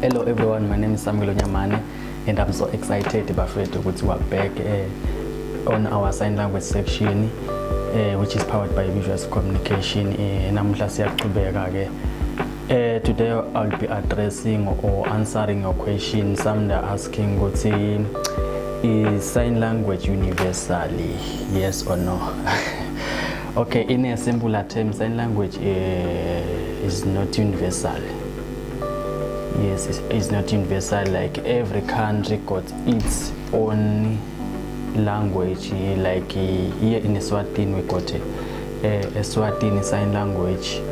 Hello everyone, my name is Samuel Onyamane and I'm so excited bafethu ukuthi we are back on our sign language section which is powered by Visual Communication. Namuhla siyaqhubeka ke. Today I'll be addressing or answering your question. Some are asking ukuthi is sign language universally, yes or no? Okay, in a simpler term, sign language is not universal. Yes, it's not universal. Like every country got its own language. Like here in Eswatini we got Eswatini sign language.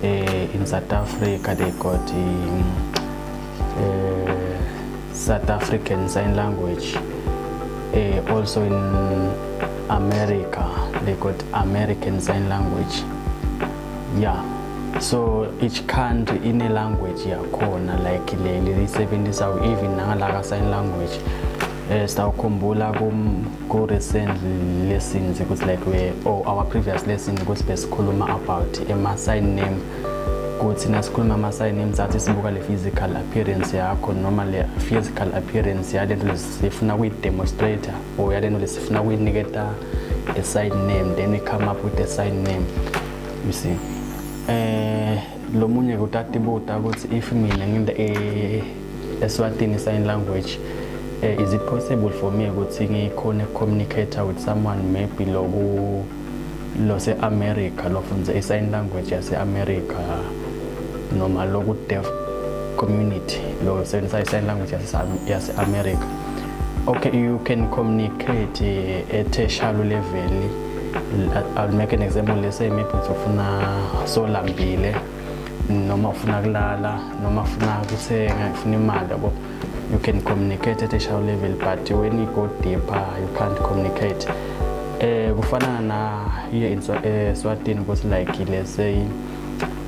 In South Africa they got South African sign language. Also in America they got American sign language. Yeah. So each country in a language yakhona like le sebenzisa even nangala sign language. Sitawukhumbula ku recent lessons ukuthi like our previous lessons ukuthi besikhuluma about a sign name. Kuthi nasikhuluma ama sign names athi sibuka le physical appearance yakho noma le physical appearance yalento lesifuna kuyi demonstrator or yalento lesifuna kuyiniketa a sign name, then we come up with a sign name, you see. Lo munye kutatibuta ukuthi if mina nginda Eswatini sign language, is it possible for me ukuthi ngikhone communicate with someone maybe lo se America lo funza a sign language yase America noma lo ku deaf community lo senza sign language yase America? Okay, you can communicate at a shallow level. I'll make an example. Let's say maybe ufuna solambile noma ufuna kulala noma ufuna kusenga ufuna imali yabo, you can communicate at a shallow level, but when you go deeper you can't communicate. Kufana na here in Swatini because like let's say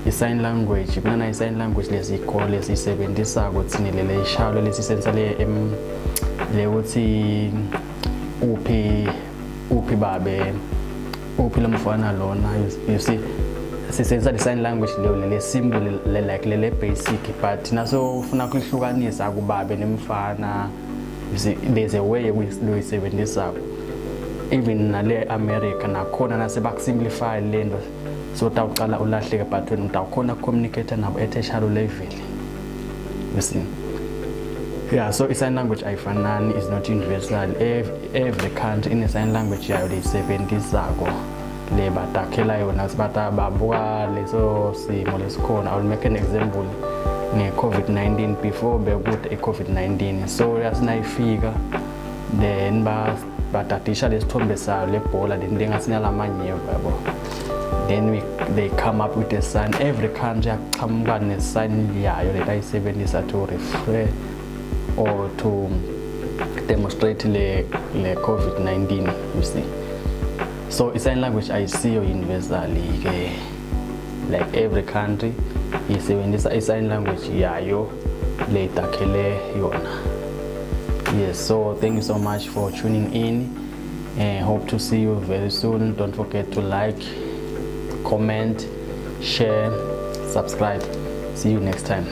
a sign language, kuna a sign language lesisebenzisa ukuthi nilele shallow lesisenza le uthi uphi babe uphi lo mfana lona, you see sisenza the sign language le symbol like le basic, but naso ufuna kuhlukanisa kubabe nemfana, you see there's a way we loyisebenzisa. Even nale America nakhona nase bakusimplify lento so tawuqala ulahleke, but when utawukhona communicate nabo at a shallow level, you see. Yeah, so a sign language ayifanani, is not universal. Every country in a sign language yayo lisebenzisako le batakhela yona sibata babuka leso simo lesikhona. I will make an example ne COVID-19 before bekuthi a COVID-19, so yasinayifika then batatisha lesithombe sayo lebhola then ngasinyala amanyevu yabo, then they come up with a sign. Every country yaqhamuka ne sign yayo letayisebenzisa to refer or to demonstrate le COVID-19, you see. So a sign language I see universally like every country is a sign language yayo le takhele yona. Yes, so thank you so much for tuning in and hope to see you very soon. Don't forget to like, comment, share, subscribe. See you next time.